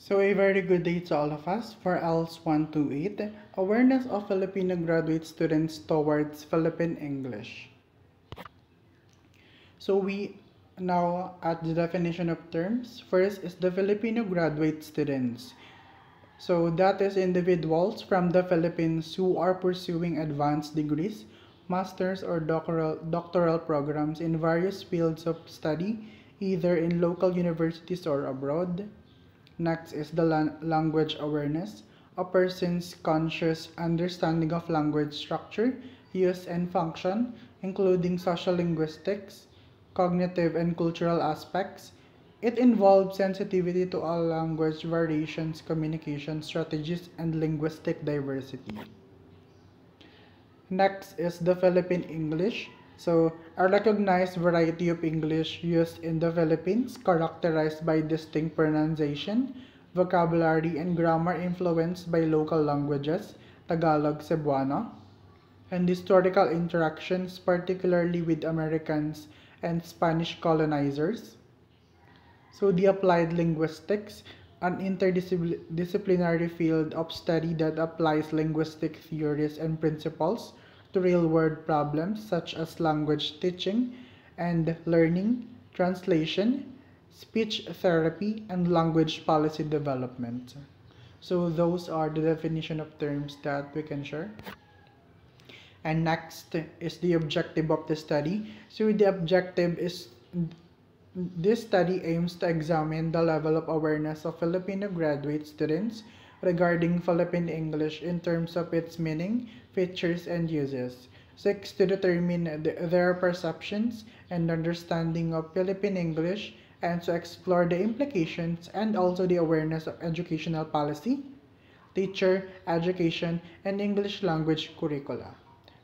So a very good day to all of us for ELS 128, Awareness of Filipino Graduate Students Towards Philippine English. So we now at the definition of terms. First is the Filipino graduate students. So that is individuals from the Philippines who are pursuing advanced degrees, master's or doctoral programs in various fields of study, either in local universities or abroad. Next is the language awareness, a person's conscious understanding of language structure, use, and function, including social linguistics, cognitive and cultural aspects. It involves sensitivity to all language variations, communication strategies, and linguistic diversity. Next is the Philippine English. So, a recognized variety of English used in the Philippines, characterized by distinct pronunciation, vocabulary, and grammar influenced by local languages, Tagalog, Cebuano, and historical interactions, particularly with Americans and Spanish colonizers. So, the applied linguistics, an interdisciplinary field of study that applies linguistic theories and principles to real-world problems such as language teaching and learning, translation, speech therapy, and language policy development. So those are the definition of terms that we can share. And next is the objective of the study. So the objective is this study aims to examine the level of awareness of Filipino graduate students regarding Philippine English in terms of its meaning, features, and uses. 6. To determine their perceptions and understanding of Philippine English and to explore the implications and also the awareness of educational policy, teacher, education, and English language curricula.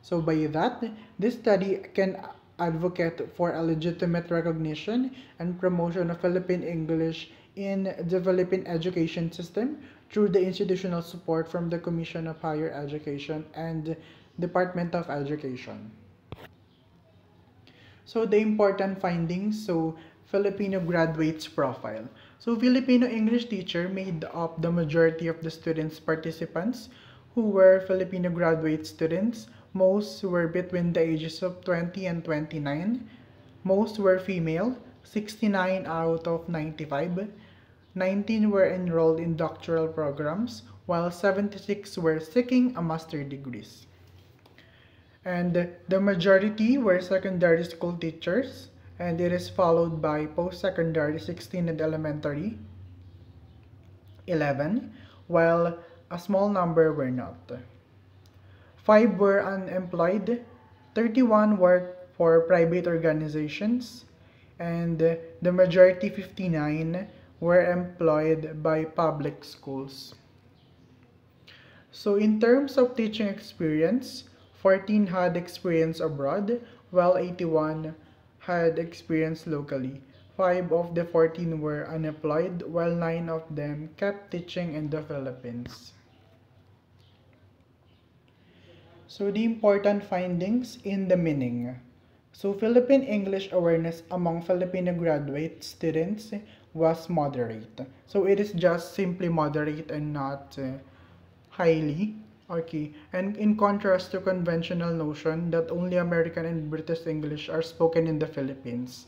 So by that, this study can advocate for a legitimate recognition and promotion of Philippine English in the Philippine education system through the institutional support from the Commission of Higher Education and Department of Education. So the important findings, so Filipino graduates profile. So Filipino English teacher made up the majority of the students participants who were Filipino graduate students. Most were between the ages of 20 and 29. Most were female, 69 out of 95. 19 were enrolled in doctoral programs, while 76 were seeking a master's degrees. And the majority were secondary school teachers, and it is followed by post-secondary 16 and elementary 11, while a small number were not. 5 were unemployed, 31 worked for private organizations, and the majority 59 were employed by public schools. So in terms of teaching experience, 14 had experience abroad, while 81 had experience locally. 5 of the 14 were unemployed, while 9 of them kept teaching in the Philippines. So the important findings in the meaning. So Philippine English awareness among Filipino graduate students was moderate. So it is just simply moderate and not highly. Okay, and in contrast to conventional notion that only American and British English are spoken in the Philippines.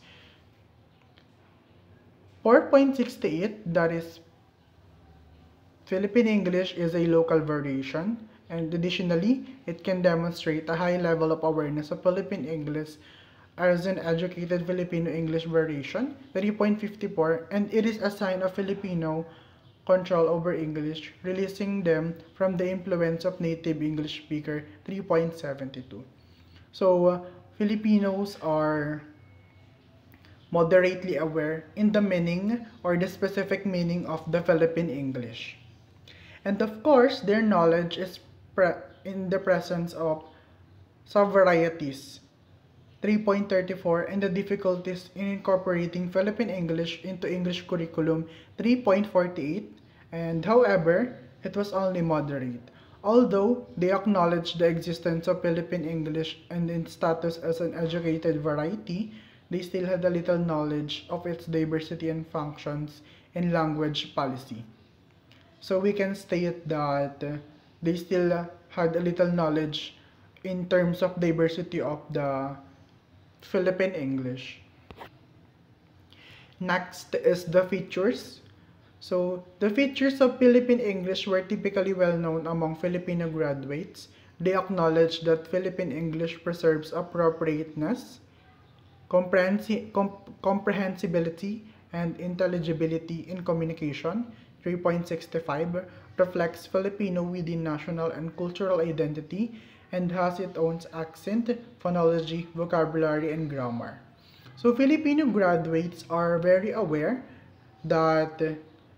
4.68, that is Philippine English is a local variation, and additionally, it can demonstrate a high level of awareness of Philippine English as an educated Filipino English variation, 3.54, and it is a sign of Filipino control over English, releasing them from the influence of native English speaker, 3.72. So, Filipinos are moderately aware in the meaning or the specific meaning of the Philippine English. And of course, their knowledge is in the presence of sub-varieties, 3.34, and the difficulties in incorporating Philippine English into English curriculum, 3.48, and however, it was only moderate. Although they acknowledge the existence of Philippine English and its status as an educated variety, they still had a little knowledge of its diversity and functions in language policy. So we can state that they still had a little knowledge in terms of diversity of the Philippine English. Next is the features. So, the features of Philippine English were typically well known among Filipino graduates. They acknowledge that Philippine English preserves appropriateness, comprehensibility, and intelligibility in communication. 3.65 reflects Filipino within national and cultural identity and has its own accent, phonology, vocabulary, and grammar. So Filipino graduates are very aware that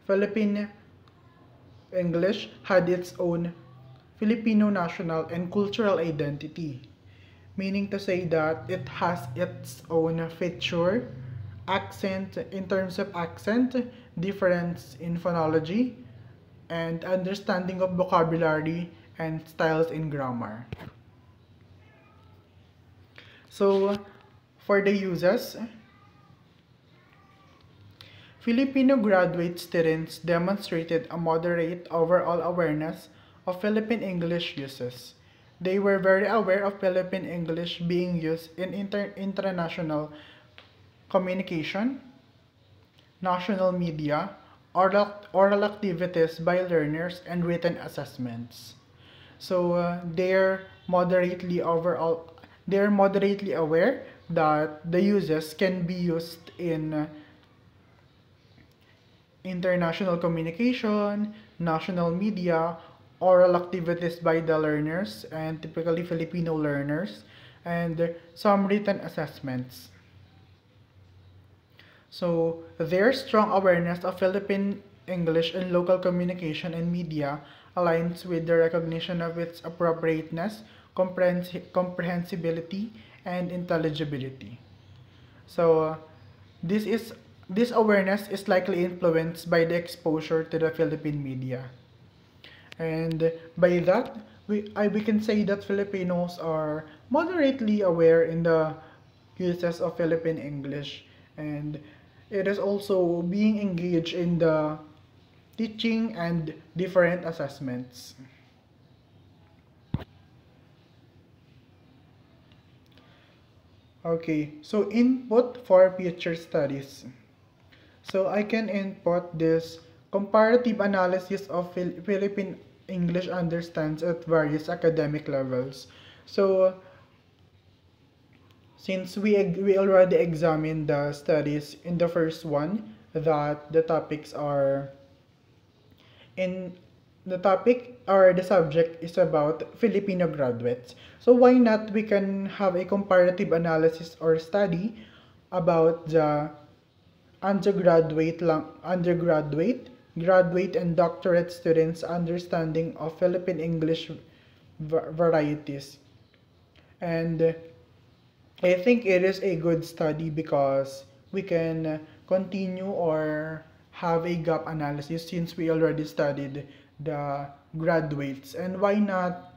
Philippine English had its own Filipino national and cultural identity, meaning to say that it has its own feature, accent in terms of accent, difference in phonology, and understanding of vocabulary and styles in grammar. So, for the uses, Filipino graduate students demonstrated a moderate overall awareness of Philippine English uses. They were very aware of Philippine English being used in international communication, national media, oral activities by learners, and written assessments. So they're moderately aware that the uses can be used in international communication, national media, oral activities by the learners, and typically Filipino learners, and some written assessments. So, their strong awareness of Philippine English in local communication and media aligns with the recognition of its appropriateness, comprehensibility, and intelligibility. So, this awareness is likely influenced by the exposure to the Philippine media. And by that, we can say that Filipinos are moderately aware in the uses of Philippine English, and it is also being engaged in the teaching and different assessments. Okay, so input for future studies. So I can input this comparative analysis of Philippine English understands at various academic levels. So since we already examined the studies in the first one, that the topics are in the topic or the subject is about Filipino graduates. So why not we can have a comparative analysis or study about the undergraduate, graduate, and doctorate students' understanding of Philippine English varieties. And I think it is a good study because we can continue or have a gap analysis since we already studied the graduates. And why not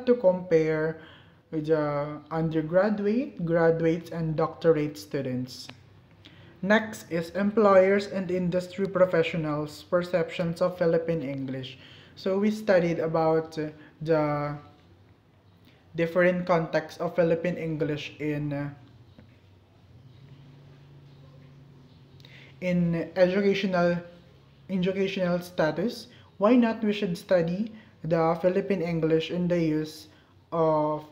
to compare with the undergraduate, graduates, and doctorate students? Next is employers and industry professionals' perceptions of Philippine English. So we studied about the different contexts of Philippine English in educational status. Why not we should study the Philippine English in the use of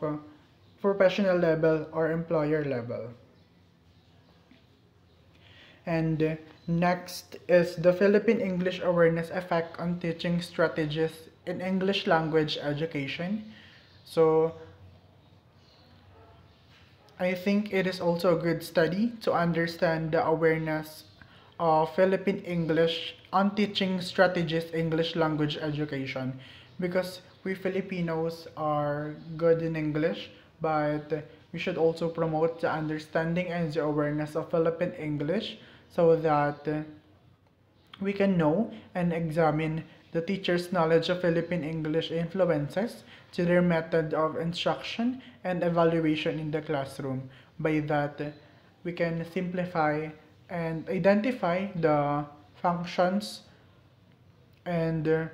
professional level or employer level? And next is the Philippine English awareness effect on teaching strategies in English language education. So I think it is also a good study to understand the awareness of Philippine English on teaching strategies English language education, because we Filipinos are good in English, but we should also promote the understanding and the awareness of Philippine English so that we can know and examine the teacher's knowledge of Philippine English influences to their method of instruction and evaluation in the classroom. By that, we can simplify and identify the functions and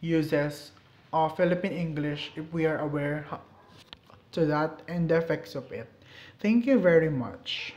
uses of Philippine English if we are aware to that and the effects of it. Thank you very much.